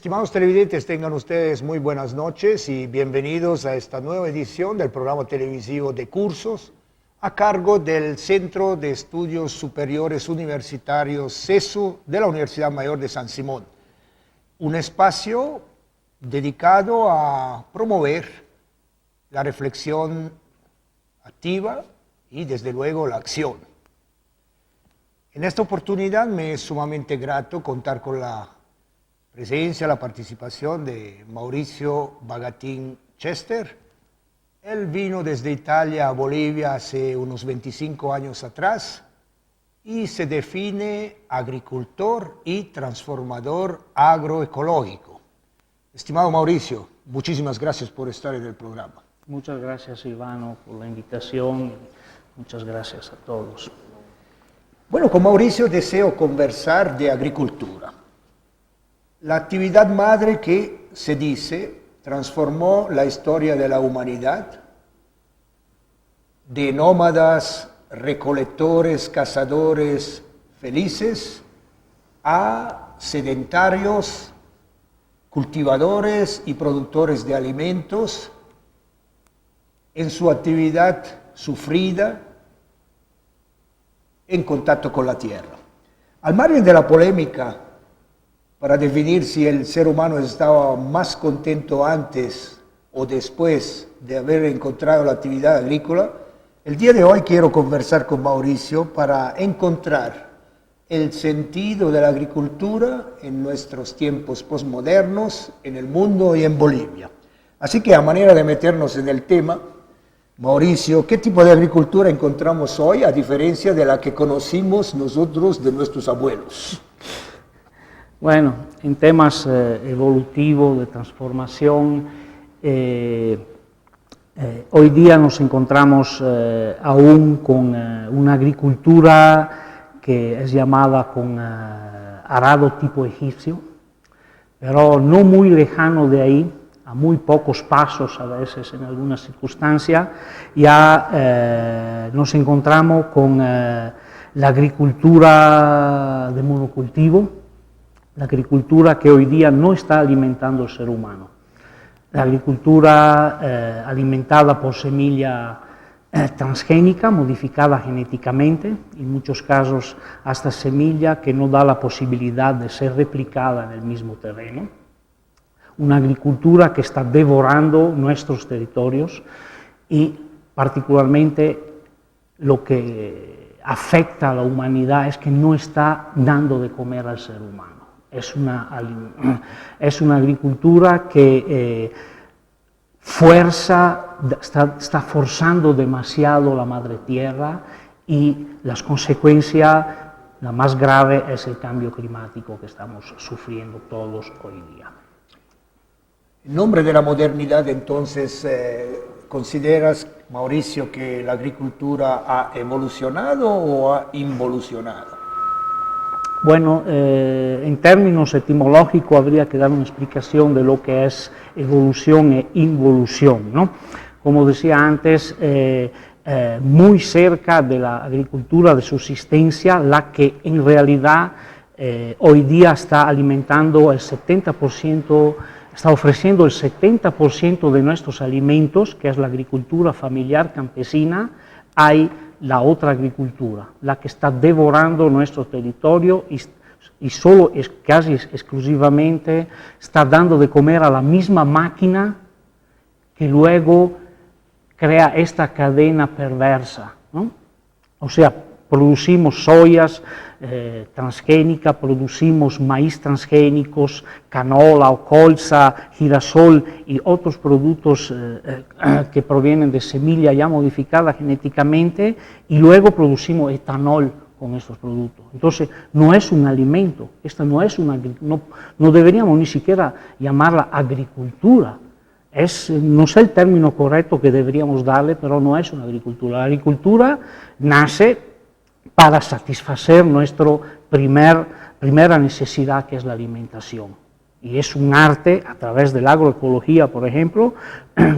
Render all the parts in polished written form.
Estimados televidentes, tengan ustedes muy buenas noches y bienvenidos a esta nueva edición del programa televisivo de cursos a cargo del Centro de Estudios Superiores Universitarios CESU de la Universidad Mayor de San Simón. Un espacio dedicado a promover la reflexión activa y desde luego la acción. En esta oportunidad me es sumamente grato contar con la presencia, la participación de Mauricio Bagatín Chester. Él vino desde Italia a Bolivia hace unos 25 años atrás y se define agricultor y transformador agroecológico. Estimado Mauricio, muchísimas gracias por estar en el programa. Muchas gracias, Ivano, por la invitación. Muchas gracias a todos. Bueno, con Mauricio deseo conversar de agricultura. La actividad madre que, se dice, transformó la historia de la humanidad, de nómadas, recolectores, cazadores felices, a sedentarios, cultivadores y productores de alimentos, en su actividad sufrida, en contacto con la tierra. Al margen de la polémica para definir si el ser humano estaba más contento antes o después de haber encontrado la actividad agrícola, el día de hoy quiero conversar con Mauricio para encontrar el sentido de la agricultura en nuestros tiempos posmodernos, en el mundo y en Bolivia. Así que a manera de meternos en el tema, Mauricio, ¿qué tipo de agricultura encontramos hoy a diferencia de la que conocimos nosotros de nuestros abuelos? Bueno, en temas evolutivos, de transformación, hoy día nos encontramos aún con una agricultura que es llamada con arado tipo egipcio, pero no muy lejano de ahí, a muy pocos pasos a veces en algunas circunstancias, ya nos encontramos con la agricultura de monocultivo, la agricultura que hoy día no está alimentando al ser humano. La agricultura alimentada por semilla transgénica, modificada genéticamente, en muchos casos hasta semilla que no da la posibilidad de ser replicada en el mismo terreno. Una agricultura que está devorando nuestros territorios y particularmente lo que afecta a la humanidad es que no está dando de comer al ser humano. Es una agricultura que está forzando demasiado la madre tierra y las consecuencias, la más grave es el cambio climático que estamos sufriendo todos hoy día. En nombre de la modernidad, entonces, ¿consideras, Mauricio, que la agricultura ha evolucionado o ha involucionado? Bueno, en términos etimológicos habría que dar una explicación de lo que es evolución e involución, ¿no? Como decía antes, muy cerca de la agricultura de subsistencia, la que en realidad hoy día está alimentando el 70%, está ofreciendo el 70% de nuestros alimentos, que es la agricultura familiar campesina. Hay la otra agricultura, la que está devorando nuestro territorio y solo, casi exclusivamente, está dando de comer a la misma máquina que luego crea esta cadena perversa, ¿no? O sea, producimos soyas transgénicas, producimos maíz transgénicos, canola o colza, girasol y otros productos que provienen de semilla ya modificada genéticamente, y luego producimos etanol con estos productos. Entonces, no es un alimento, esta no es no deberíamos ni siquiera llamarla agricultura. No sé el término correcto que deberíamos darle, pero no es una agricultura. La agricultura nace para satisfacer nuestra primera necesidad, que es la alimentación. Y es un arte, a través de la agroecología, por ejemplo,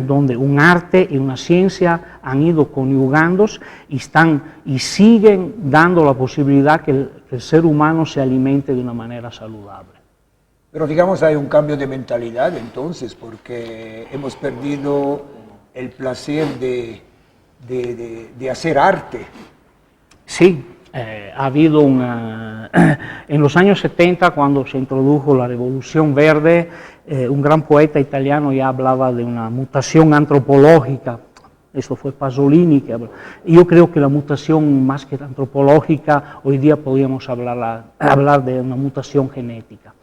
donde un arte y una ciencia han ido conyugándose y siguen dando la posibilidad que el ser humano se alimente de una manera saludable. Pero digamos hay un cambio de mentalidad entonces, porque hemos perdido el placer de hacer arte. Sí, ha habido una... En los años 70, cuando se introdujo la Revolución Verde, un gran poeta italiano ya hablaba de una mutación antropológica. Eso fue Pasolini. Yo creo que la mutación más que antropológica, hoy día podríamos hablar de una mutación genética.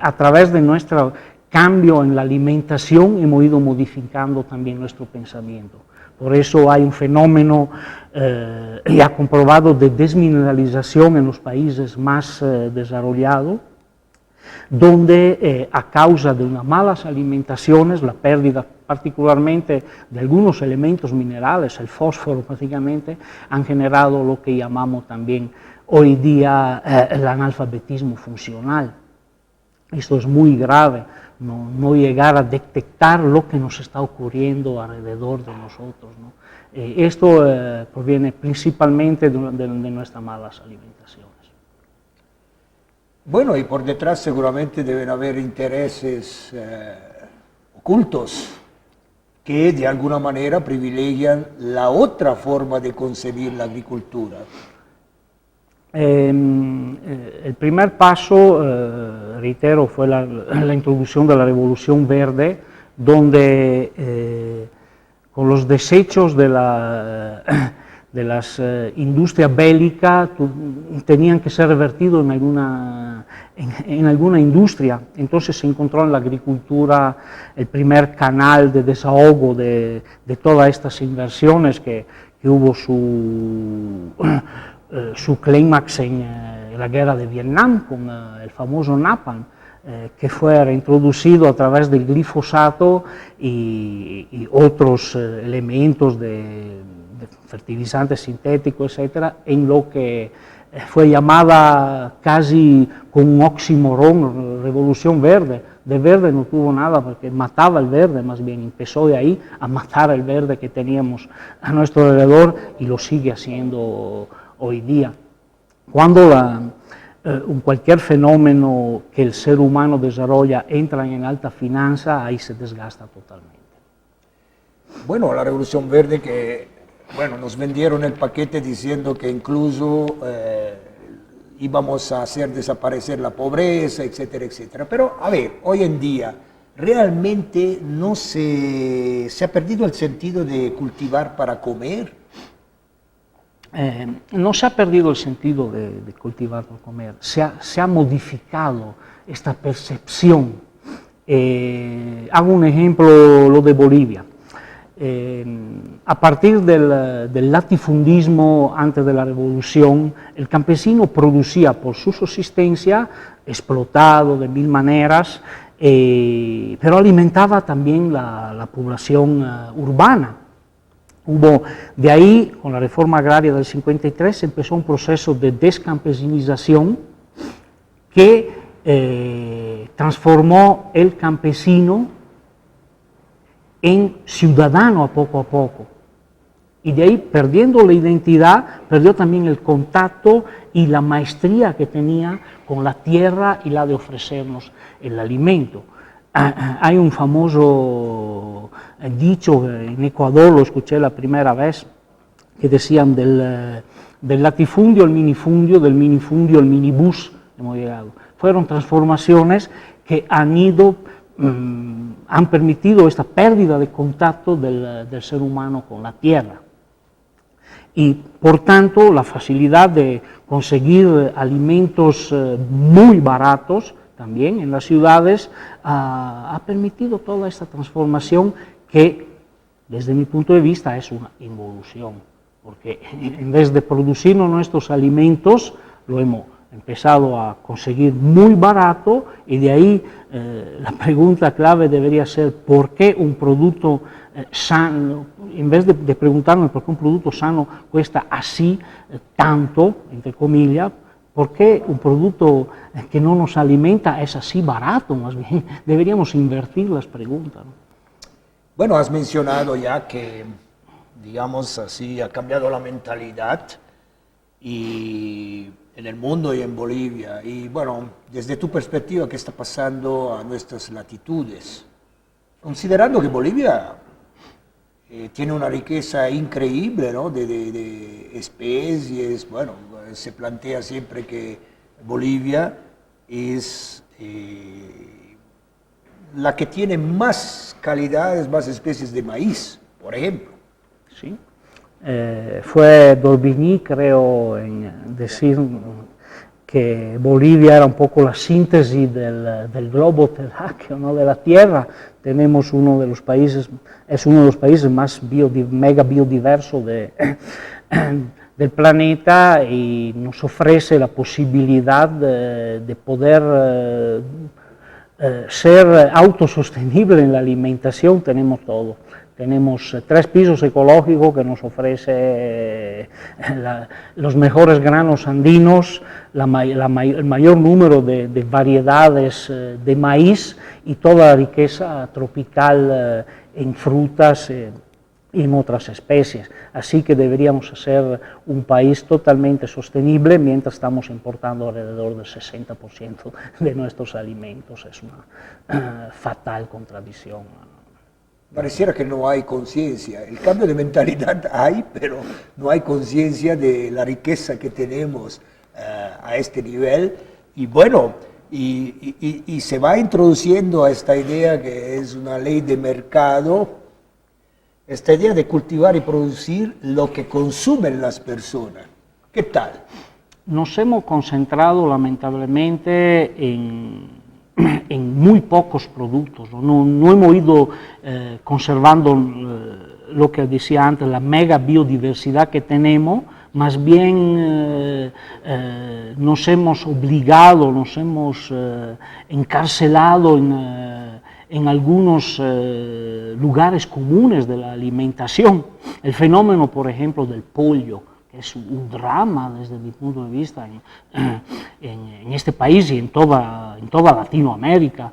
A través de nuestro cambio en la alimentación hemos ido modificando también nuestro pensamiento. Por eso hay un fenómeno ya comprobado de desmineralización en los países más desarrollados, donde a causa de unas malas alimentaciones, la pérdida particularmente de algunos elementos minerales, el fósforo prácticamente, han generado lo que llamamos también hoy día el analfabetismo funcional. Esto es muy grave, no llegar a detectar lo que nos está ocurriendo alrededor de nosotros, ¿no? Esto proviene principalmente de nuestras malas alimentaciones. Bueno, y por detrás seguramente deben haber intereses ocultos que de alguna manera privilegian la otra forma de concebir la agricultura. El primer paso, reitero, fue la introducción de la Revolución Verde, donde con los desechos de las industrias bélicas tenían que ser revertidos en alguna industria. Entonces se encontró en la agricultura el primer canal de desahogo de todas estas inversiones que hubo su clímax en la guerra de Vietnam con el famoso Napalm, que fue reintroducido a través del glifosato y otros elementos de fertilizantes sintéticos, etcétera, en lo que fue llamada casi con un oxímoron Revolución Verde. De verde no tuvo nada porque mataba el verde, más bien empezó de ahí a matar el verde que teníamos a nuestro alrededor y lo sigue haciendo hoy día. Cuando cualquier fenómeno que el ser humano desarrolla entra en alta finanza, ahí se desgasta totalmente. Bueno, la Revolución Verde que, bueno, nos vendieron el paquete diciendo que incluso íbamos a hacer desaparecer la pobreza, etcétera, etcétera. Pero, a ver, hoy en día, ¿realmente no se ha perdido el sentido de cultivar para comer? No se ha perdido el sentido de cultivar para comer, se ha modificado esta percepción. Hago un ejemplo, lo de Bolivia. A partir del latifundismo antes de la revolución, el campesino producía por su subsistencia, explotado de mil maneras, pero alimentaba también la población urbana. De ahí, con la reforma agraria del 53, empezó un proceso de descampesinización que transformó el campesino en ciudadano a poco. Y de ahí, perdiendo la identidad, perdió también el contacto y la maestría que tenía con la tierra y la de ofrecernos el alimento. Hay un famoso dicho en Ecuador, lo escuché la primera vez, que decían del latifundio al minifundio, del minifundio al minibús hemos llegado. Fueron transformaciones que han permitido esta pérdida de contacto del ser humano con la tierra. Y por tanto la facilidad de conseguir alimentos muy baratos también en las ciudades ha permitido toda esta transformación que desde mi punto de vista es una involución, porque en vez de producirnos nuestros alimentos lo hemos empezado a conseguir muy barato y de ahí la pregunta clave debería ser ¿por qué un producto sano, en vez de preguntarnos por qué un producto sano cuesta así tanto, entre comillas, ¿por qué un producto que no nos alimenta es así barato? Más bien, deberíamos invertir las preguntas, ¿no? Bueno, has mencionado ya que, digamos así, ha cambiado la mentalidad y en el mundo y en Bolivia. Y bueno, desde tu perspectiva, ¿qué está pasando a nuestras latitudes? Considerando que Bolivia tiene una riqueza increíble, ¿no? de especies, bueno, se plantea siempre que Bolivia es la que tiene más calidades, más especies de maíz, por ejemplo. Sí. Fue D'Orbigny, creo, en decir que Bolivia era un poco la síntesis del globo terráqueo, ¿no? De la Tierra. Tenemos uno de los países, es uno de los países más mega biodiversos del planeta y nos ofrece la posibilidad de poder ser autosostenible en la alimentación. Tenemos todo. Tenemos 3 pisos ecológicos que nos ofrece los mejores granos andinos, el mayor número de variedades de maíz y toda la riqueza tropical en frutas y en otras especies. Así que deberíamos ser un país totalmente sostenible mientras estamos importando alrededor del 60% de nuestros alimentos. Es una fatal contradicción. Pareciera que no hay conciencia. El cambio de mentalidad hay, pero no hay conciencia de la riqueza que tenemos a este nivel. Y bueno, y se va introduciendo a esta idea que es una ley de mercado, esta idea de cultivar y producir lo que consumen las personas. ¿Qué tal? Nos hemos concentrado lamentablemente en muy pocos productos, no hemos ido conservando lo que decía antes, la mega biodiversidad que tenemos, más bien nos hemos obligado, nos hemos encarcelado en algunos lugares comunes de la alimentación. El fenómeno, por ejemplo, del pollo, que es un drama desde mi punto de vista en este país y en toda Latinoamérica.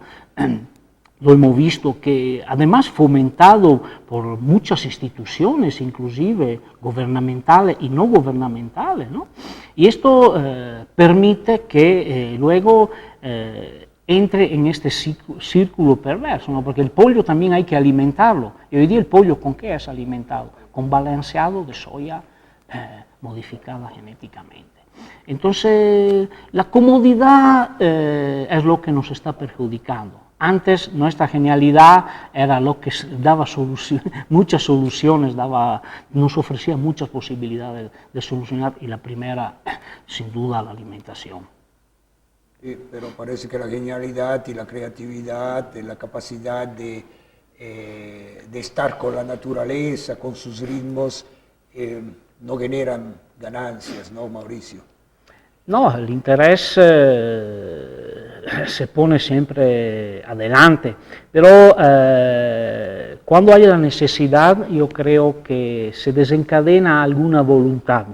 Lo hemos visto que además fomentado por muchas instituciones, inclusive gubernamentales y no gubernamentales, ¿no? Y esto permite que luego entre en este círculo perverso, ¿no? Porque el pollo también hay que alimentarlo. Y hoy día el pollo, ¿con qué es alimentado? Con balanceado de soya modificada genéticamente. Entonces, la comodidad es lo que nos está perjudicando. Antes nuestra genialidad era lo que daba muchas soluciones, nos ofrecía muchas posibilidades de solucionar, y la primera, sin duda, la alimentación. Sí, pero parece que la genialidad y la creatividad, la capacidad de estar con la naturaleza, con sus ritmos, no generan ganancias, ¿no, Mauricio? No, el interés se pone siempre adelante, pero cuando hay la necesidad yo creo que se desencadena alguna voluntad,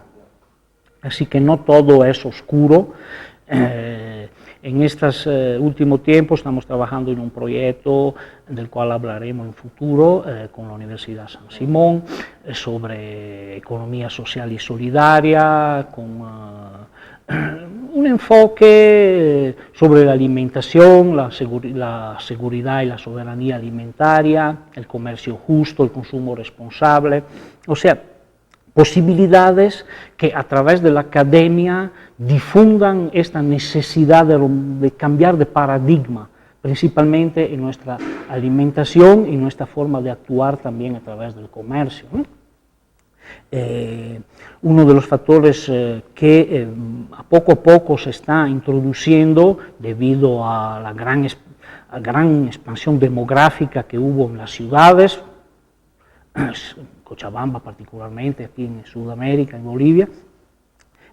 así que no todo es oscuro. En estos últimos tiempos estamos trabajando en un proyecto del cual hablaremos en futuro con la Universidad San Simón sobre economía social y solidaria, con un enfoque sobre la alimentación, la seguridad y la soberanía alimentaria, el comercio justo, el consumo responsable, o sea, posibilidades que a través de la academia difundan esta necesidad de cambiar de paradigma, principalmente en nuestra alimentación y nuestra forma de actuar también a través del comercio, ¿no? Uno de los factores que a poco se está introduciendo debido a la gran expansión demográfica que hubo en las ciudades, Cochabamba particularmente, aquí en Sudamérica, en Bolivia,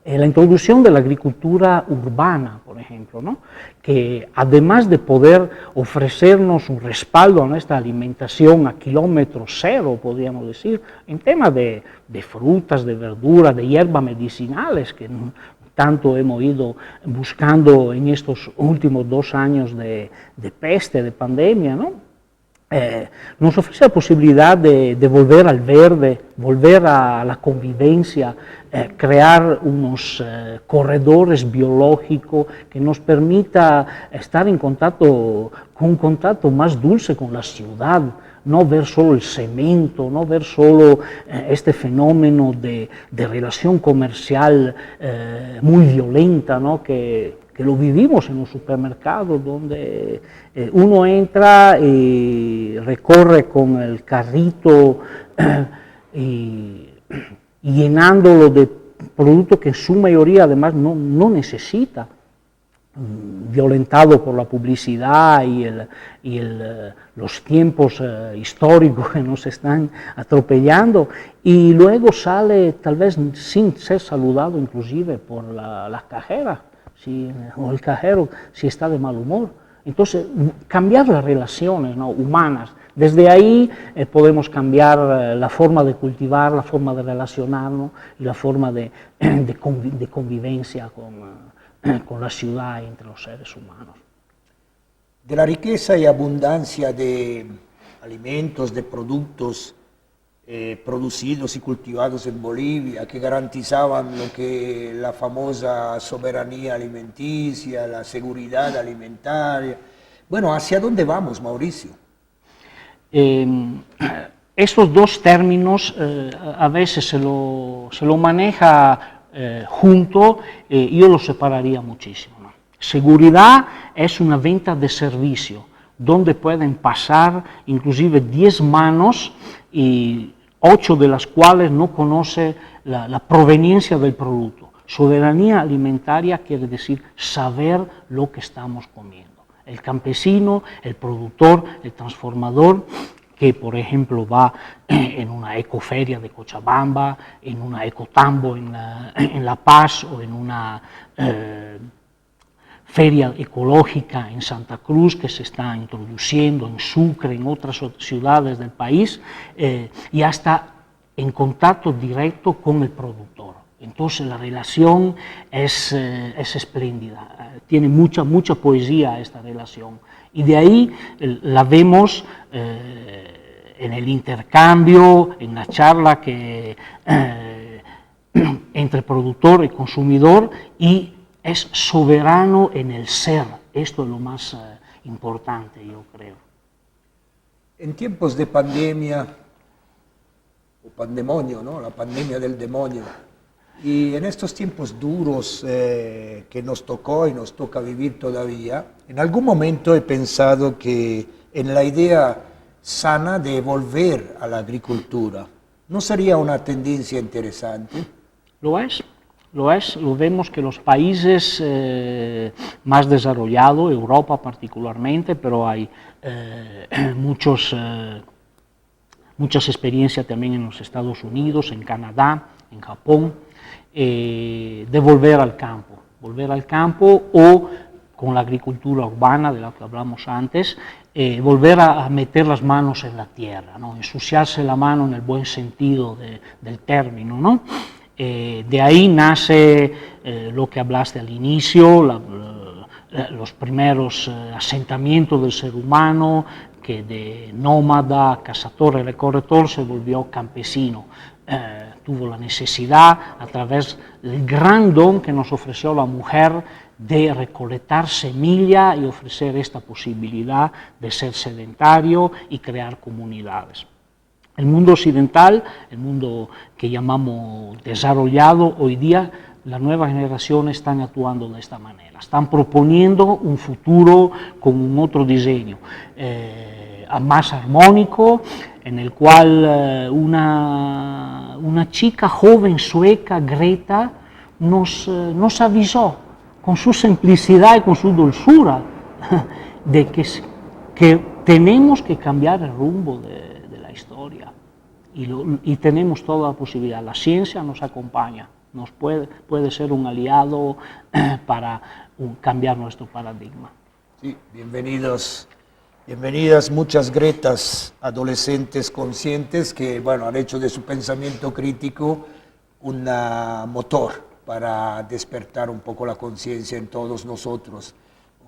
la introducción de la agricultura urbana, por ejemplo, ¿no? Que además de poder ofrecernos un respaldo a nuestra alimentación a kilómetro cero, podríamos decir, en temas de frutas, de verduras, de hierbas medicinales, que tanto hemos ido buscando en estos últimos 2 años de peste, de pandemia, ¿no? nos ofrece la posibilidad de volver al verde, volver a la convivencia, crear unos corredores biológicos que nos permita estar en contacto, con un contacto más dulce con la ciudad, no ver solo el cemento, no ver solo este fenómeno de relación comercial muy violenta, ¿no? que lo vivimos en un supermercado donde uno entra y recorre con el carrito y llenándolo de productos que en su mayoría además no necesita, violentado por la publicidad y los tiempos históricos que nos están atropellando, y luego sale tal vez sin ser saludado inclusive por la cajera o el cajero si está de mal humor. Entonces, cambiar las relaciones, ¿no?, humanas. Desde ahí podemos cambiar la forma de cultivar, la forma de relacionarnos y la forma de convivencia con la ciudad y entre los seres humanos. De la riqueza y abundancia de alimentos, de productos producidos y cultivados en Bolivia, que garantizaban lo que la famosa soberanía alimenticia, la seguridad alimentaria. Bueno, ¿hacia dónde vamos, Mauricio? Estos dos términos a veces se lo maneja junto, yo los separaría muchísimo, ¿no? Seguridad es una venta de servicio, donde pueden pasar inclusive 10 manos y 8 de las cuales no conoce la proveniencia del producto. Soberanía alimentaria quiere decir saber lo que estamos comiendo. El campesino, el productor, el transformador, que por ejemplo va en una ecoferia de Cochabamba, en una ecotambo en La Paz o en una feria ecológica en Santa Cruz que se está introduciendo en Sucre, en otras ciudades del país, ya está en contacto directo con el productor. Entonces la relación es espléndida, tiene mucha poesía esta relación, y de ahí la vemos en el intercambio, en la charla que entre productor y consumidor, y es soberano en el ser. Esto es lo más importante, yo creo. En tiempos de pandemia, o pandemonio, ¿no?, la pandemia del demonio, y en estos tiempos duros que nos tocó y nos toca vivir todavía, en algún momento he pensado que en la idea sana de volver a la agricultura, ¿no sería una tendencia interesante? Lo es, lo vemos que los países más desarrollados, Europa particularmente, pero hay muchas experiencias también en los Estados Unidos, en Canadá, en Japón, de volver al campo o con la agricultura urbana de la que hablamos antes, volver a meter las manos en la tierra, ¿no?, ensuciarse la mano en el buen sentido del término, ¿no? De ahí nace lo que hablaste al inicio, los primeros asentamientos del ser humano, que de nómada, cazador y recolector se volvió campesino. Tuvo la necesidad, a través del gran don que nos ofreció la mujer, de recolectar semilla y ofrecer esta posibilidad de ser sedentario y crear comunidades. El mundo occidental, el mundo que llamamos desarrollado, hoy día las nuevas generaciones están actuando de esta manera, están proponiendo un futuro con un otro diseño, más armónico, en el cual una chica joven sueca, Greta, nos avisó con su simplicidad y con su dulzura de que tenemos que cambiar el rumbo de la historia, y tenemos toda la posibilidad. La ciencia nos acompaña, nos puede ser un aliado para cambiar nuestro paradigma. Sí, bienvenidas muchas Gretas, adolescentes conscientes que, bueno, han hecho de su pensamiento crítico un motor para despertar un poco la conciencia en todos nosotros.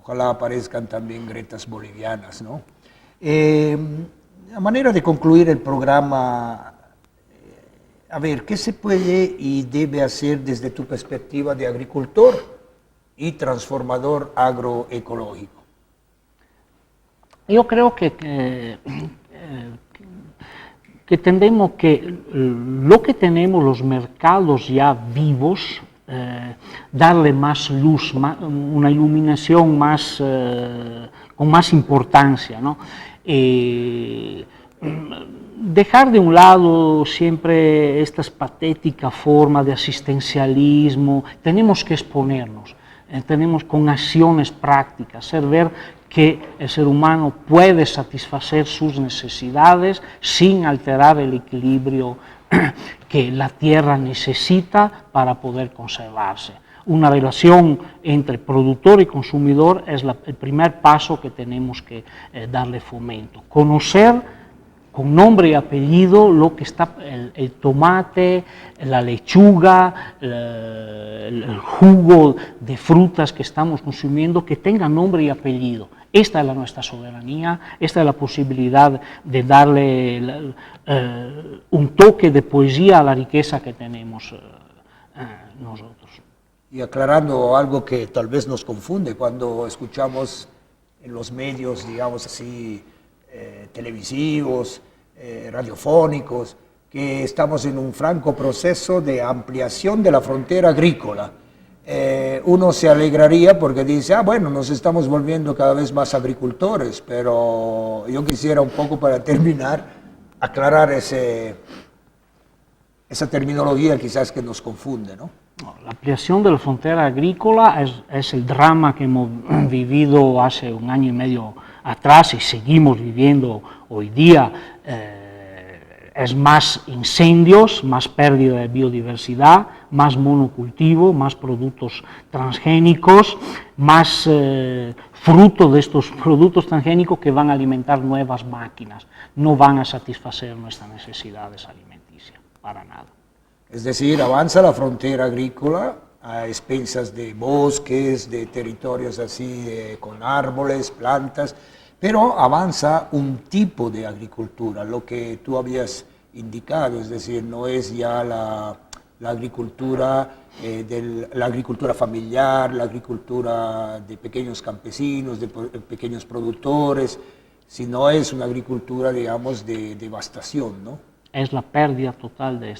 Ojalá aparezcan también Gretas bolivianas, ¿no? A manera de concluir el programa, a ver, ¿qué se puede y debe hacer desde tu perspectiva de agricultor y transformador agroecológico? Yo creo que tendemos que lo que tenemos, los mercados ya vivos, darle más luz, una iluminación más, con más importancia, ¿no? Dejar de un lado siempre estas patéticas formas de asistencialismo, tenemos que exponernos, tenemos con acciones prácticas, hacer ver que el ser humano puede satisfacer sus necesidades sin alterar el equilibrio que la tierra necesita para poder conservarse. Una relación entre productor y consumidor es el primer paso que tenemos que darle fomento. Conocer con nombre y apellido lo que está el tomate, la lechuga, el jugo de frutas que estamos consumiendo, que tenga nombre y apellido. Esta es nuestra soberanía, esta es la posibilidad de darle un toque de poesía a la riqueza que tenemos nosotros. Y aclarando algo que tal vez nos confunde cuando escuchamos en los medios, digamos así, televisivos, radiofónicos, que estamos en un franco proceso de ampliación de la frontera agrícola. Uno se alegraría porque dice, bueno, nos estamos volviendo cada vez más agricultores, pero yo quisiera un poco para terminar aclarar esa terminología quizás que nos confunde, ¿no? La ampliación de la frontera agrícola es el drama que hemos vivido hace un año y medio atrás y seguimos viviendo hoy día. Es más incendios, más pérdida de biodiversidad, más monocultivo, más productos transgénicos, más fruto de estos productos transgénicos que van a alimentar nuevas máquinas, no van a satisfacer nuestras necesidades alimenticias, para nada. Es decir, avanza la frontera agrícola a expensas de bosques, de territorios así con árboles, plantas, pero avanza un tipo de agricultura, lo que tú habías indicado, es decir, no es ya la agricultura la agricultura familiar, la agricultura de pequeños campesinos, de pequeños productores, sino es una agricultura, digamos, de devastación, ¿no? Es la pérdida total de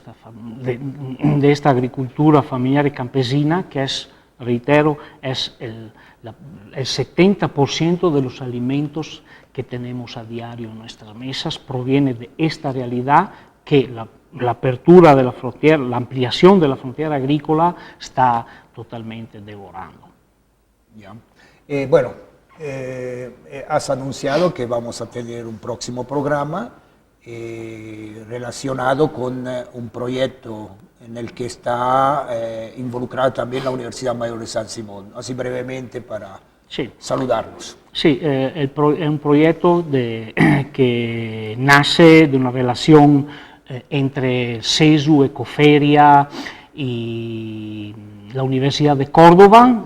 esta agricultura familiar y campesina, que es, reitero, es el 70% de los alimentos que tenemos a diario en nuestras mesas, proviene de esta realidad que la apertura de la frontera, la ampliación de la frontera agrícola está totalmente devorando. Ya. Bueno, has anunciado que vamos a tener un próximo programa relacionado con un proyecto en el que está involucrada también la Universidad Mayor de San Simón. Así brevemente para saludarlos. Sí, es un proyecto que nace de una relación entre CESU, Ecoferia y la Universidad de Córdoba,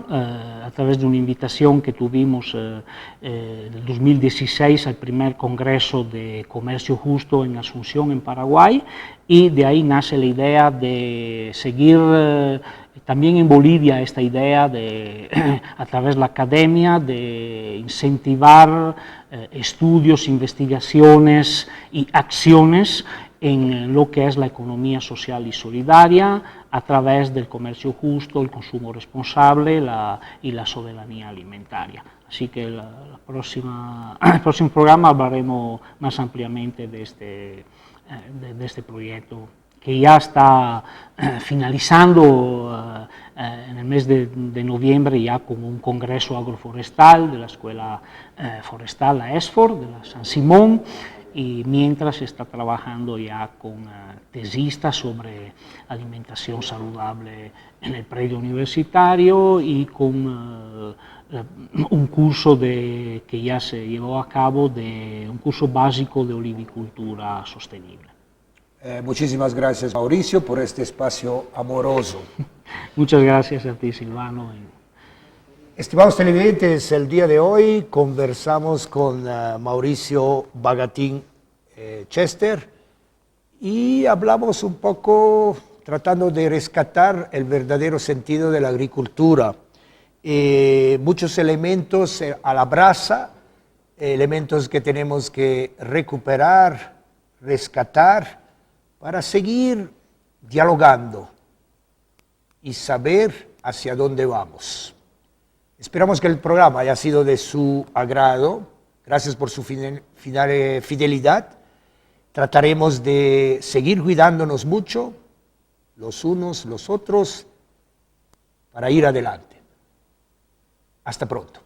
a través de una invitación que tuvimos en el 2016 al primer Congreso de Comercio Justo en Asunción, en Paraguay, y de ahí nace la idea de seguir también en Bolivia esta idea de, a través de la academia, de incentivar estudios, investigaciones y acciones en lo que es la economía social y solidaria a través del comercio justo, el consumo responsable y la soberanía alimentaria. Así que el próximo programa hablaremos más ampliamente de este proyecto que ya está finalizando en el mes de noviembre ya con un congreso agroforestal de la Escuela Forestal, la ESFOR, de la San Simón, y mientras está trabajando ya con tesistas sobre alimentación saludable en el predio universitario y con un curso que ya se llevó a cabo, un curso básico de olivicultura sostenible. Muchísimas gracias, Mauricio, por este espacio amoroso. Muchas gracias a ti, Silvano. Estimados televidentes, el día de hoy conversamos con Mauricio Bagatín Chester y hablamos un poco tratando de rescatar el verdadero sentido de la agricultura. Muchos elementos a la brasa, elementos que tenemos que recuperar, rescatar, para seguir dialogando y saber hacia dónde vamos. Esperamos que el programa haya sido de su agrado. Gracias por su fidelidad. Trataremos de seguir cuidándonos mucho, los unos, los otros, para ir adelante. Hasta pronto.